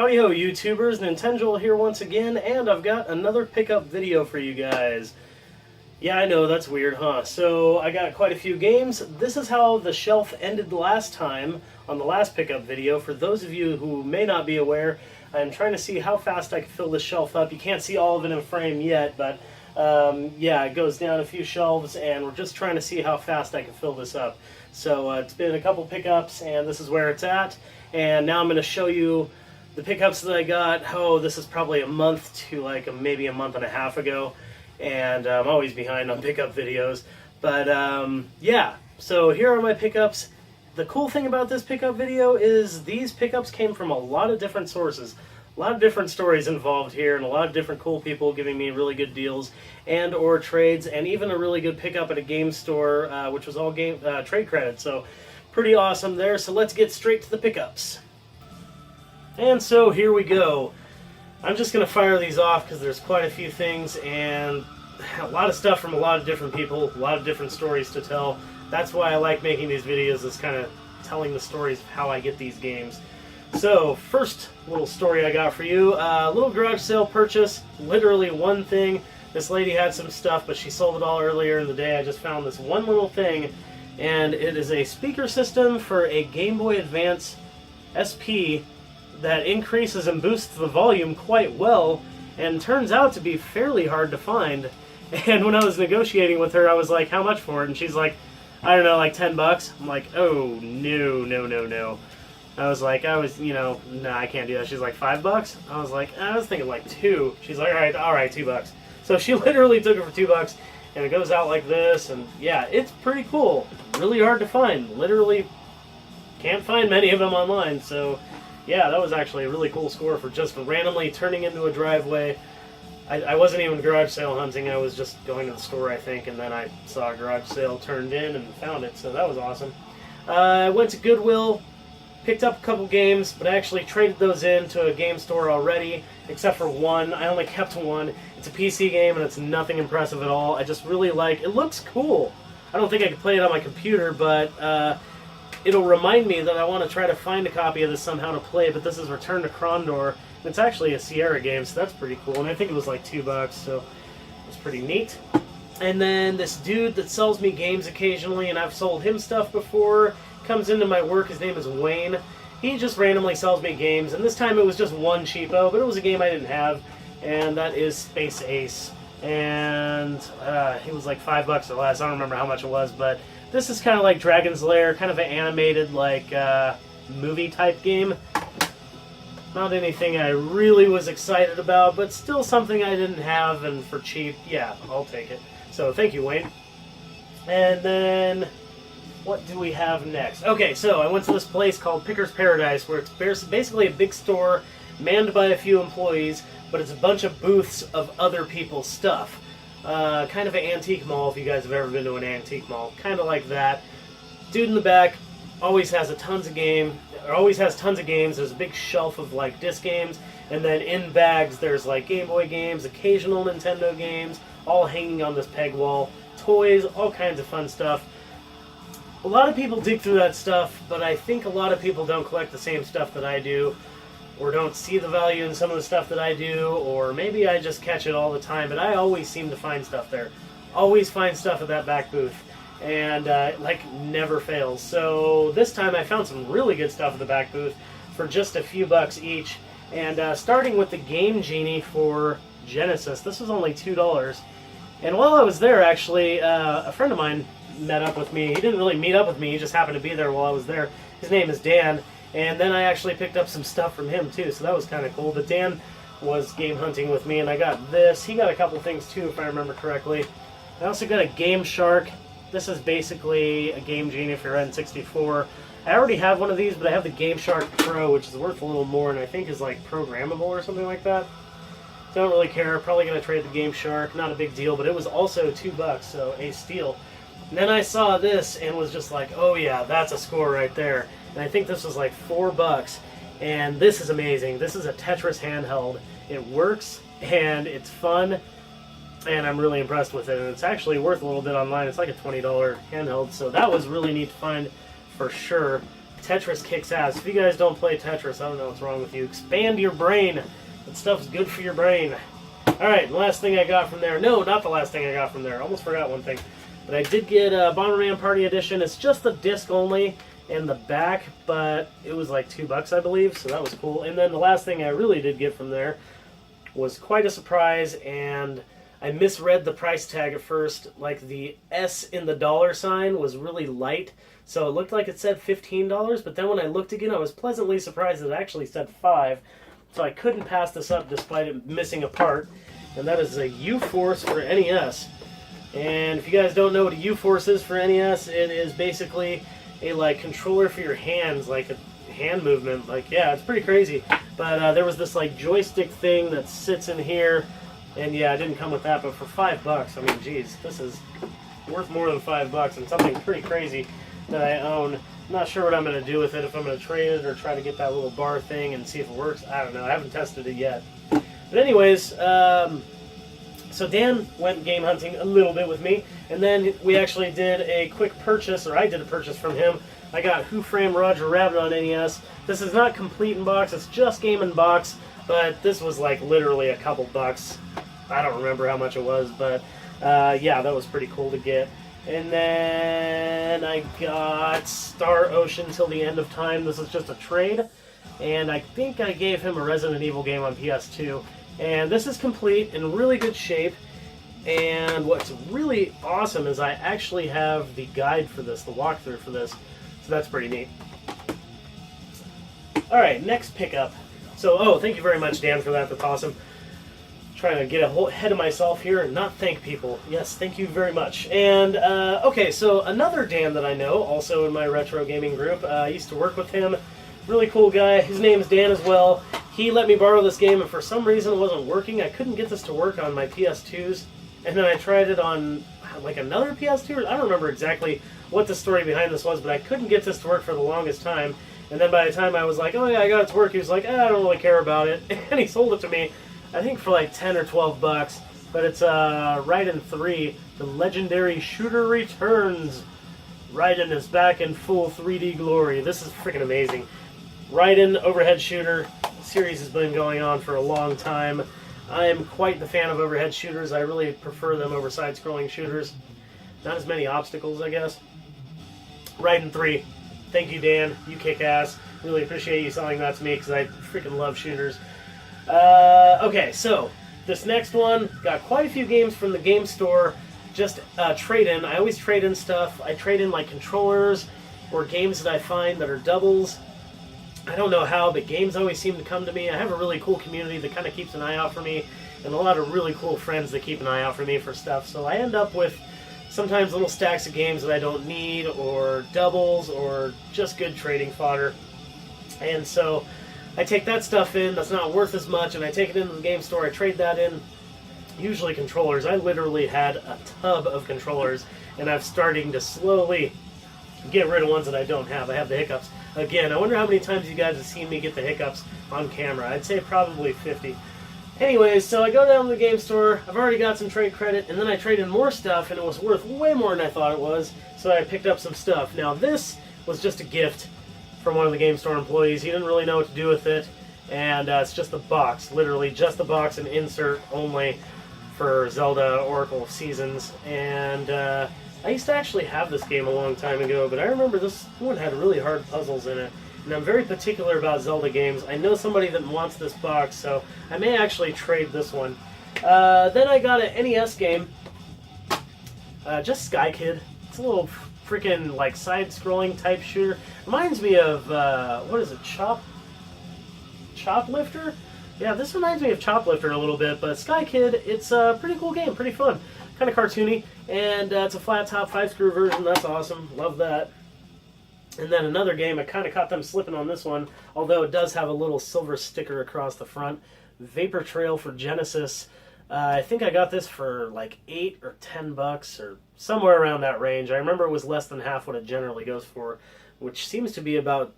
Howdy ho YouTubers, Nintenjoel here once again, and I've got another pickup video for you guys. Yeah, I know, that's weird, huh? So, I got quite a few games. This is how the shelf ended last time on the last pickup video. For those of you who may not be aware, I'm trying to see how fast I can fill this shelf up. You can't see all of it in frame yet, but yeah, it goes down a few shelves, and we're just trying to see how fast I can fill this up. So, it's been a couple pickups, and this is where it's at. And now I'm going to show you the pickups that I got. Oh, this is probably a month to like maybe a month and a half ago, and I'm always behind on pickup videos. But yeah, so here are my pickups. The cool thing about this pickup video is these pickups came from a lot of different sources. A lot of different stories involved here, and a lot of different cool people giving me really good deals and or trades, and even a really good pickup at a game store, which was all game trade credit. So pretty awesome there. So let's get straight to the pickups. And so here we go. I'm just going to fire these off because there's quite a few things and a lot of stuff from a lot of different people, a lot of different stories to tell. That's why I like making these videos, is kind of telling the stories of how I get these games. So, first little story I got for you, a little garage sale purchase, literally one thing. This lady had some stuff, but she sold it all earlier in the day. I just found this one little thing, and it is a speaker system for a Game Boy Advance SP that increases and boosts the volume quite well, and turns out to be fairly hard to find. And when I was negotiating with her, I was like, how much for it? And she's like, I don't know, like 10 bucks. I'm like, oh, no. I was like, no, I can't do that. She's like, 5 bucks? I was like, I was thinking like 2. She's like, all right, 2 bucks. So she literally took it for 2 bucks, and it goes out like this, and yeah, it's pretty cool. Really hard to find. Literally can't find many of them online, so yeah, that was actually a really cool score for just randomly turning into a driveway. I wasn't even garage sale hunting, I was just going to the store, I think, and then I saw a garage sale turned in and found it, so that was awesome. I went to Goodwill, picked up a couple games, but I actually traded those in to a game store already, except for one. I only kept one. It's a PC game, and it's nothing impressive at all. I just really like it. Looks cool. I don't think I could play it on my computer, but it'll remind me that I want to try to find a copy of this somehow to play, but this is Return to Krondor. It's actually a Sierra game, so that's pretty cool, and I think it was like 2 bucks, so it's pretty neat. And then this dude that sells me games occasionally, and I've sold him stuff before, comes into my work. His name is Wayne. He just randomly sells me games, and this time it was just one cheapo, but it was a game I didn't have, and that is Space Ace. And it was like 5 bucks or less. I don't remember how much it was, but this is kind of like Dragon's Lair, kind of an animated, like, movie-type game. Not anything I really was excited about, but still something I didn't have, and for cheap, yeah, I'll take it. So, thank you, Wayne. And then, what do we have next? Okay, so I went to this place called Picker's Paradise, where it's basically a big store manned by a few employees, but it's a bunch of booths of other people's stuff. Kind of an antique mall, if you guys have ever been to an antique mall. Kind of like that. Dude in the back always has tons of games. There's a big shelf of like disc games, and then in bags there's like Game Boy games, occasional Nintendo games, all hanging on this peg wall. Toys, all kinds of fun stuff. A lot of people dig through that stuff, but I think a lot of people don't collect the same stuff that I do, or don't see the value in some of the stuff that I do, or maybe I just catch it all the time, but I always seem to find stuff there. Always find stuff at that back booth, and like never fails. So this time I found some really good stuff at the back booth for just a few bucks each, and starting with the Game Genie for Genesis. This was only $2, and while I was there, actually, a friend of mine met up with me. He didn't really meet up with me, he just happened to be there while I was there. His name is Dan. And then I actually picked up some stuff from him too, so that was kind of cool. But Dan was game hunting with me, and I got this. He got a couple things too, if I remember correctly. I also got a Game Shark. This is basically a Game Genie for your N64. I already have one of these, but I have the Game Shark Pro, which is worth a little more, and I think is like programmable or something like that. Don't really care. Probably going to trade the Game Shark. Not a big deal, but it was also 2 bucks, so a steal. And then I saw this and was just like, oh yeah, that's a score right there. And I think this was like 4 bucks. And this is amazing. This is a Tetris handheld. It works, and it's fun, and I'm really impressed with it. And it's actually worth a little bit online. It's like a $20 handheld, so that was really neat to find for sure. Tetris kicks ass. If you guys don't play Tetris, I don't know what's wrong with you. Expand your brain. That stuff's good for your brain. Alright, the last thing I got from there. No, not the last thing I got from there. Almost forgot one thing. But I did get Bomberman Party Edition. It's just the disc only and the back, but it was like $2, I believe, so that was cool. And then the last thing I really did get from there was quite a surprise, and I misread the price tag at first. Like, the S in the dollar sign was really light, so it looked like it said $15, but then when I looked again, I was pleasantly surprised that it actually said $5, so I couldn't pass this up despite it missing a part, and that is a U-Force for NES. And if you guys don't know what a U-Force is for NES, it is basically a like controller for your hands, like a hand movement. Like, yeah, it's pretty crazy. But there was this like joystick thing that sits in here, and yeah, it didn't come with that. But for $5, I mean, geez, this is worth more than $5 and something pretty crazy that I own. I'm not sure what I'm going to do with it. If I'm going to trade it or try to get that little bar thing and see if it works. I don't know. I haven't tested it yet. But anyways, so Dan went game hunting a little bit with me, and then we actually did a quick purchase, or I did a purchase from him. I got Who Framed Roger Rabbit on NES. This is not complete in box, it's just game in box, but this was like literally a couple bucks. I don't remember how much it was, but yeah, that was pretty cool to get. And then I got Star Ocean Till the End of Time. This is just a trade, and I think I gave him a Resident Evil game on PS2. And this is complete, in really good shape, and what's really awesome is I actually have the guide for this, the walkthrough for this, so that's pretty neat. Alright, next pickup. So, oh, thank you very much, Dan, for that. That's awesome. Trying to get ahead of myself here and not thank people. Yes, thank you very much. And, okay, so another Dan that I know, also in my retro gaming group, I used to work with him. Really cool guy. His name's Dan as well. He let me borrow this game, and for some reason it wasn't working. I couldn't get this to work on my PS2s, and then I tried it on like another PS2. I don't remember exactly what the story behind this was, but I couldn't get this to work for the longest time. And then by the time I was like, oh yeah, I got it to work, he was like, I don't really care about it. And he sold it to me, I think for like 10 or 12 bucks. But it's Raiden 3, The Legendary Shooter Returns. Raiden is back in full 3D glory. This is freaking amazing. Raiden overhead shooter series has been going on for a long time. I am quite the fan of overhead shooters. I really prefer them over side-scrolling shooters. Not as many obstacles, I guess. Raiden 3. Thank you, Dan. You kick ass. Really appreciate you selling that to me because I freaking love shooters. Okay, so this next one, got quite a few games from the game store. Just trade-in. I always trade in stuff. I trade in like controllers or games that I find that are doubles. I don't know how, but games always seem to come to me. I have a really cool community that kind of keeps an eye out for me, and a lot of really cool friends that keep an eye out for me for stuff. So I end up with sometimes little stacks of games that I don't need, or doubles, or just good trading fodder. And so I take that stuff in that's not worth as much, and I take it into the game store. I trade that in. Usually controllers. I literally had a tub of controllers, and I'm starting to slowly get rid of ones that I don't have. I have the hiccups. Again, I wonder how many times you guys have seen me get the hiccups on camera. I'd say probably 50. Anyways, so I go down to the game store. I've already got some trade credit, and then I trade in more stuff, and it was worth way more than I thought it was, so I picked up some stuff. Now, this was just a gift from one of the game store employees. He didn't really know what to do with it, and it's just the box. Literally just the box and insert only for Zelda Oracle of Seasons. And I used to actually have this game a long time ago, but I remember this one had really hard puzzles in it. And I'm very particular about Zelda games. I know somebody that wants this box, so I may actually trade this one. Then I got an NES game, just Sky Kid. It's a little freaking like side-scrolling type shooter. Reminds me of, what is it, Choplifter? Yeah, this reminds me of Choplifter a little bit, but Sky Kid, it's a pretty cool game, pretty fun. Kind of cartoony, and it's a flat top 5-screw version. That's awesome. Love that. And then another game, I kind of caught them slipping on this one, although it does have a little silver sticker across the front. Vapor Trail for Genesis. I think I got this for like 8 or 10 bucks, or somewhere around that range. I remember it was less than half what it generally goes for, which seems to be about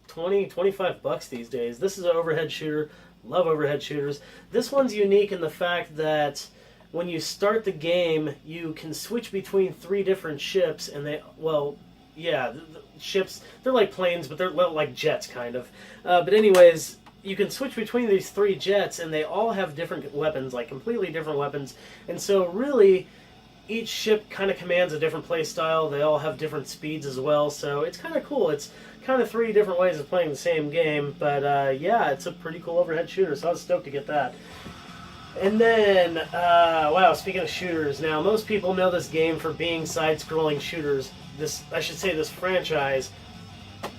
20, 25 bucks these days. This is an overhead shooter. Love overhead shooters. This one's unique in the fact that when you start the game, you can switch between 3 different ships, and they, well, yeah, the ships, they're like planes, but they're like jets, kind of. But anyways, you can switch between these 3 jets, and they all have different weapons, like completely different weapons. And so really, each ship kind of commands a different play style. They all have different speeds as well, so it's kind of cool. It's kind of 3 different ways of playing the same game, but yeah, it's a pretty cool overhead shooter, so I was stoked to get that. And then, wow, speaking of shooters, now most people know this game for being side-scrolling shooters. I should say this franchise.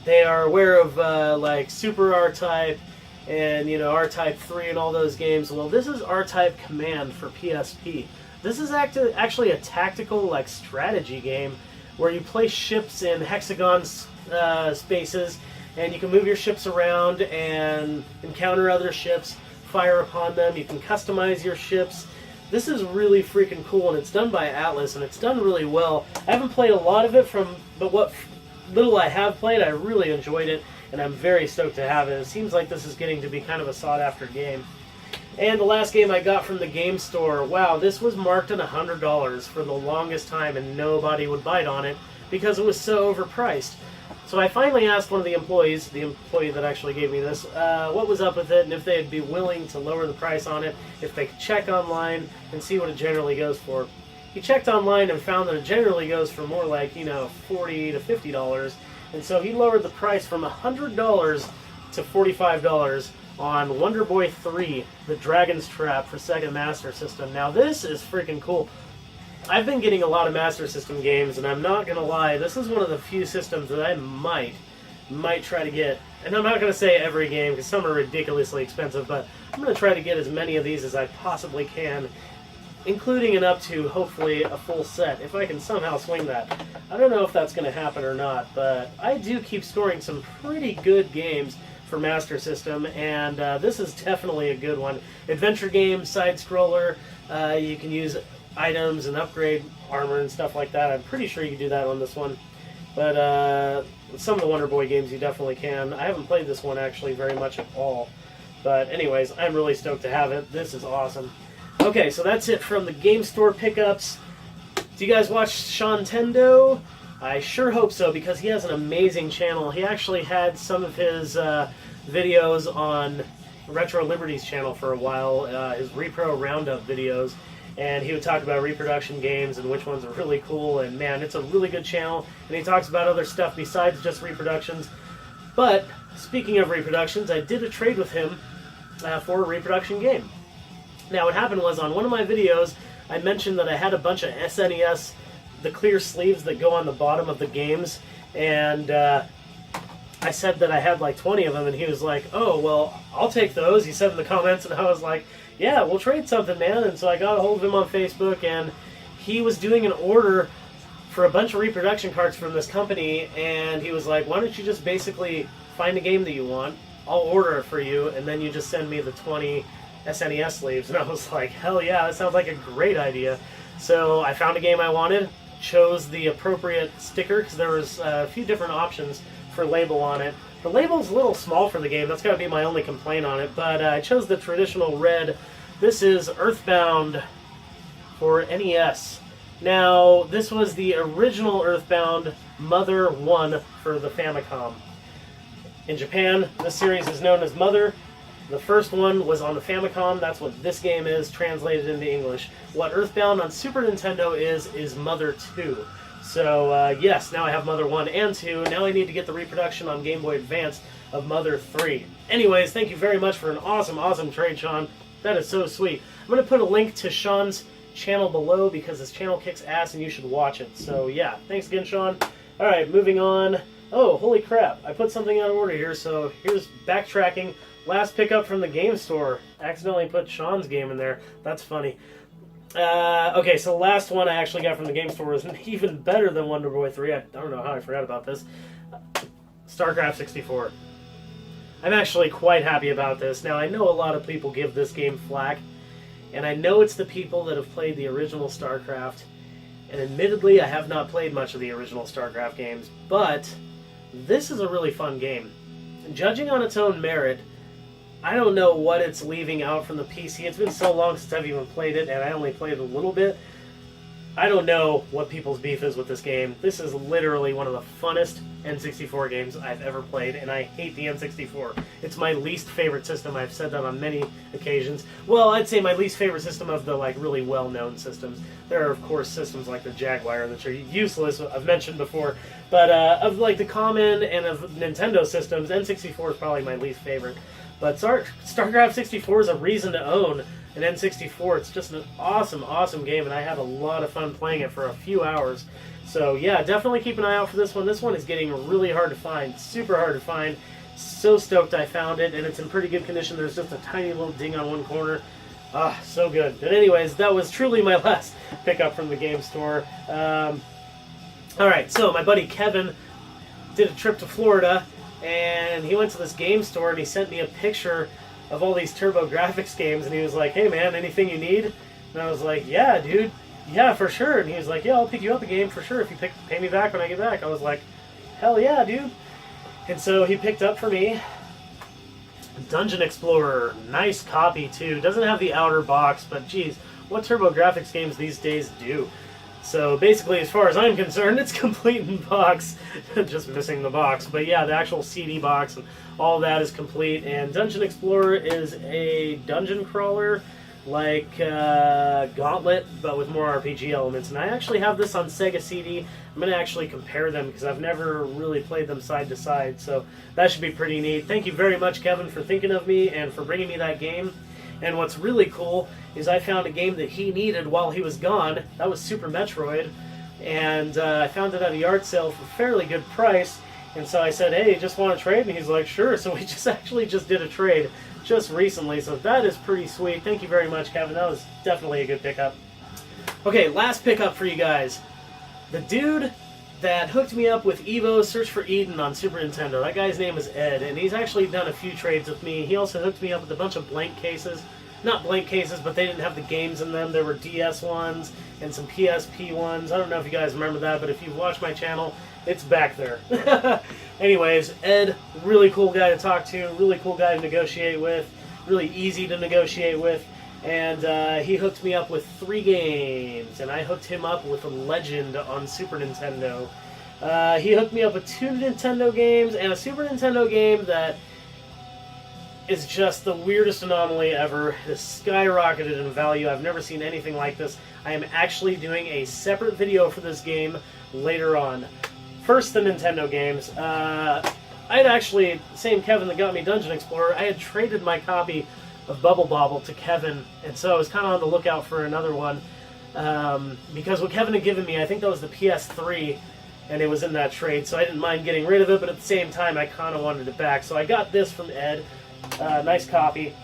They are aware of like Super R-Type and, you know, R-Type 3 and all those games. Well, this is R-Type Command for PSP. This is actually a tactical, like, strategy game where you place ships in hexagon spaces, and you can move your ships around and encounter other ships, fire upon them. You can customize your ships. This is really freaking cool, and it's done by Atlas, and it's done really well. I haven't played a lot of it, but what little I have played, I really enjoyed it, and I'm very stoked to have it. It seems like this is getting to be kind of a sought-after game. And the last game I got from the game store, wow, this was marked at $100 for the longest time, and nobody would bite on it because it was so overpriced. So I finally asked one of the employees, the employee that actually gave me this, what was up with it, and if they'd be willing to lower the price on it, if they could check online and see what it generally goes for. He checked online and found that it generally goes for more like, you know, $40 to $50, and so he lowered the price from $100 to $45 on Wonder Boy 3, The Dragon's Trap for Sega Master System. Now this is freaking cool. I've been getting a lot of Master System games, and I'm not going to lie, this is one of the few systems that I might try to get. And I'm not going to say every game, because some are ridiculously expensive, but I'm going to try to get as many of these as I possibly can, including and up to, hopefully, a full set, if I can somehow swing that. I don't know if that's going to happen or not, but I do keep scoring some pretty good games for Master System, and this is definitely a good one. Adventure game, side-scroller, you can use items and upgrade armor and stuff like that. I'm pretty sure you can do that on this one. But some of the Wonder Boy games you definitely can. I haven't played this one actually very much at all. But anyways, I'm really stoked to have it. This is awesome. Okay, so that's it from the game store pickups. Do you guys watch Shantendo? I sure hope so, because he has an amazing channel. He actually had some of his videos on Retro Liberty's channel for a while, his Repro Roundup videos. And he would talk about reproduction games and which ones are really cool. And man, it's a really good channel. And he talks about other stuff besides just reproductions. But speaking of reproductions, I did a trade with him for a reproduction game. Now what happened was, on one of my videos, I mentioned that I had a bunch of SNES, the clear sleeves that go on the bottom of the games. And I said that I had like 20 of them. And he was like, oh, well, I'll take those. He said in the comments. And I was like, yeah, we'll trade something, man. And so I got a hold of him on Facebook, and he was doing an order for a bunch of reproduction cards from this company, and he was like, why don't you just basically find a game that you want, I'll order it for you, and then you just send me the 20 SNES sleeves. And I was like, hell yeah, that sounds like a great idea. So I found a game I wanted, chose the appropriate sticker, because there was a few different options for label on it. The label's a little small for the game, that's got to be my only complaint on it, but I chose the traditional red. This is Earthbound for NES. Now, this was the original Earthbound Mother 1 for the Famicom. In Japan, this series is known as Mother. The first one was on the Famicom, that's what this game is, translated into English. What Earthbound on Super Nintendo is Mother 2. So, yes, now I have Mother 1 and 2. Now I need to get the reproduction on Game Boy Advance of Mother 3. Anyways, thank you very much for an awesome, awesome trade, Sean. That is so sweet. I'm going to put a link to Sean's channel below, because his channel kicks ass and you should watch it. So, yeah, thanks again, Sean. Alright, moving on. Oh, holy crap. I put something out of order here, so here's backtracking. Last pickup from the game store. Accidentally put Sean's game in there. That's funny. Okay, so the last one I actually got from the game store was even better than Wonder Boy 3. I don't know how I forgot about this. StarCraft 64. I'm actually quite happy about this. Now, I know a lot of people give this game flack, and I know it's the people that have played the original StarCraft, and admittedly, I have not played much of the original StarCraft games, but this is a really fun game. Judging on its own merit, I don't know what it's leaving out from the PC. It's been so long since I've even played it, and I only played a little bit. I don't know what people's beef is with this game. This is literally one of the funnest N64 games I've ever played, and I hate the N64. It's my least favorite system. I've said that on many occasions. Well, I'd say my least favorite system of the like really well-known systems. There are, of course, systems like the Jaguar that are useless, I've mentioned before. But of like the common and of Nintendo systems, N64 is probably my least favorite. But StarCraft 64 is a reason to own an N64. It's just an awesome, awesome game, and I had a lot of fun playing it for a few hours. So yeah, definitely keep an eye out for this one. This one is getting really hard to find, super hard to find. So stoked I found it, and it's in pretty good condition. There's just a tiny little ding on one corner. Ah, so good. But anyways, that was truly my last pickup from the game store. Alright, so my buddy Kevin did a trip to Florida, and he went to this game store, and he sent me a picture of all these TurboGrafx games, and he was like, hey man, anything you need? And I was like, yeah, dude, yeah, for sure. And he was like, yeah, I'll pick you up a game for sure if you pay me back when I get back. I was like, hell yeah, dude. And so he picked up for me Dungeon Explorer. Nice copy, too. Doesn't have the outer box, but geez, what TurboGrafx games these days do. So basically, as far as I'm concerned, it's complete in box. Just missing the box. But yeah, the actual CD box and all that is complete. And Dungeon Explorer is a dungeon crawler like Gauntlet, but with more RPG elements. And I actually have this on Sega CD. I'm going to actually compare them because I've never really played them side to side. So that should be pretty neat. Thank you very much, Kevin, for thinking of me and for bringing me that game. And what's really cool is I found a game that he needed while he was gone. That was Super Metroid. And I found it at a yard sale for a fairly good price. And so I said, hey, just want to trade? And he's like, sure. So we just did a trade just recently. So that is pretty sweet. Thank you very much, Kevin. That was definitely a good pickup. Okay, last pickup for you guys. The dude that hooked me up with Evo Search for Eden on Super Nintendo. That guy's name is Ed, and he's actually done a few trades with me. He also hooked me up with a bunch of blank cases. Not blank cases, but they didn't have the games in them. There were DS ones and some PSP ones. I don't know if you guys remember that, but if you've watched my channel, it's back there. Anyways, Ed, really cool guy to talk to, really cool guy to negotiate with, really easy to negotiate with. And he hooked me up with 3 games, and I hooked him up with Legend on Super Nintendo. He hooked me up with 2 Nintendo games and a Super Nintendo game that is just the weirdest anomaly ever. It has skyrocketed in value. I've never seen anything like this. I am actually doing a separate video for this game later on. First, the Nintendo games. I had actually, same Kevin that got me Dungeon Explorer, I had traded my copy of Bubble Bobble to Kevin, and so I was kind of on the lookout for another one, because what Kevin had given me, I think that was the PS3, and it was in that trade, so I didn't mind getting rid of it, but at the same time I kind of wanted it back. So I got this from Ed, nice copy,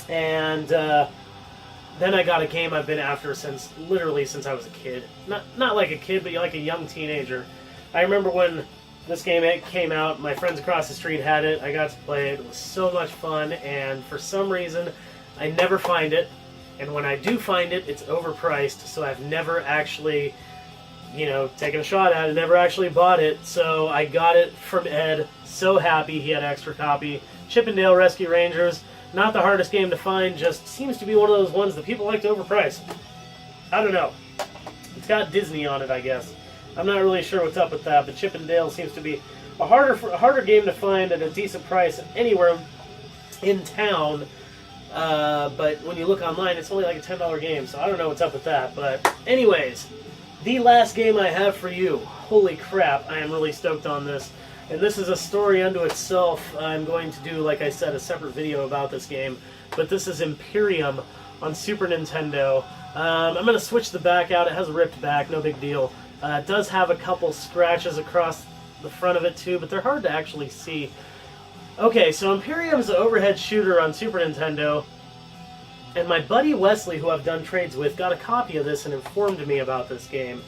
and then I got a game I've been after literally since I was a kid. Not like a kid, but like a young teenager. I remember when this game came out, my friends across the street had it, I got to play it, it was so much fun, and for some reason, I never find it, and when I do find it, it's overpriced, so I've never actually, taken a shot at it, never actually bought it, so I got it from Ed, so happy he had an extra copy. Chip 'n Dale Rescue Rangers, not the hardest game to find, just seems to be one of those ones that people like to overprice. I don't know. It's got Disney on it, I guess. I'm not really sure what's up with that, but Chip 'n Dale seems to be a harder game to find at a decent price anywhere in town. But when you look online, it's only like a $10 game, so I don't know what's up with that. But anyways, the last game I have for you. Holy crap, I am really stoked on this. And this is a story unto itself. I'm going to do, like I said, a separate video about this game. But this is Imperium on Super Nintendo. I'm going to switch the back out. It has a ripped back, no big deal. It does have a couple scratches across the front of it too, but they're hard to actually see. Okay, so Imperium is an overhead shooter on Super Nintendo, and my buddy Wesley, who I've done trades with, got a copy of this and informed me about this game.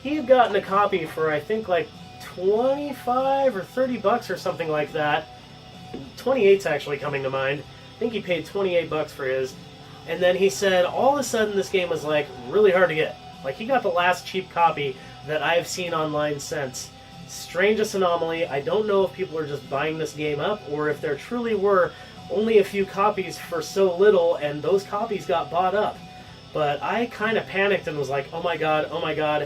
He had gotten a copy for, I think, like 25 or 30 bucks or something like that. 28's actually coming to mind. I think he paid 28 bucks for his. And then he said all of a sudden this game was like really hard to get. Like he got the last cheap copy that I've seen online since. Strangest anomaly. I don't know if people are just buying this game up or if there truly were only a few copies for so little and those copies got bought up. But I kind of panicked and was like, oh my god,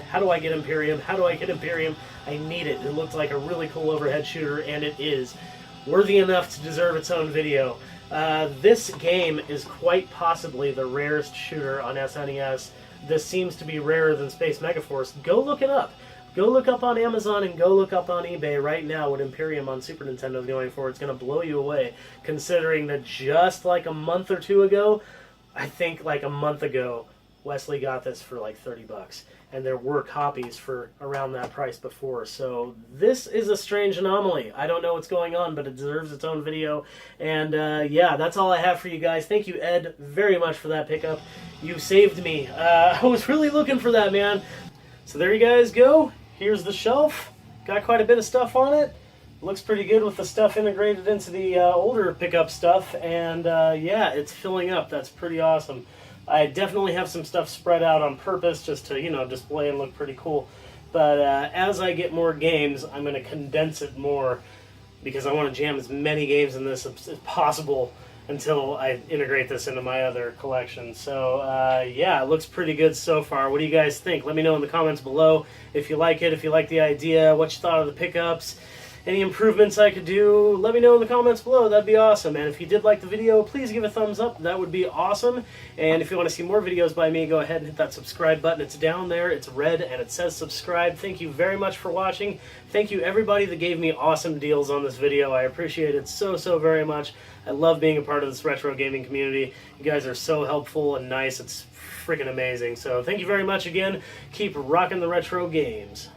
how do I get Imperium? How do I get Imperium? I need it. It looked like a really cool overhead shooter, and it is. Worthy enough to deserve its own video. This game is quite possibly the rarest shooter on SNES. This seems to be rarer than Space Megaforce. Go look it up. Go look up on Amazon and go look up on eBay right now what Imperium on Super Nintendo is going for. It's going to blow you away, considering that just like a month or two ago, I think like a month ago, Wesley got this for like 30 bucks. And there were copies for around that price before. So this is a strange anomaly. I don't know what's going on, but it deserves its own video. And yeah, that's all I have for you guys. Thank you, Ed, very much for that pickup. You saved me. I was really looking for that, man. So there you guys go. Here's the shelf. Got quite a bit of stuff on it. Looks pretty good with the stuff integrated into the older pickup stuff. And yeah, it's filling up. That's pretty awesome. I definitely have some stuff spread out on purpose just to, you know, display and look pretty cool. But as I get more games, I'm going to condense it more because I want to jam as many games in this as possible until I integrate this into my other collection. So, yeah, it looks pretty good so far. What do you guys think? Let me know in the comments below if you like it, if you like the idea, what you thought of the pickups. Any improvements I could do, let me know in the comments below. That'd be awesome. And if you did like the video, please give a thumbs up. That would be awesome. And if you want to see more videos by me, go ahead and hit that subscribe button. It's down there. It's red and it says subscribe. Thank you very much for watching. Thank you everybody that gave me awesome deals on this video. I appreciate it so very much. I love being a part of this retro gaming community. You guys are so helpful and nice. It's freaking amazing. So thank you very much again. Keep rocking the retro games.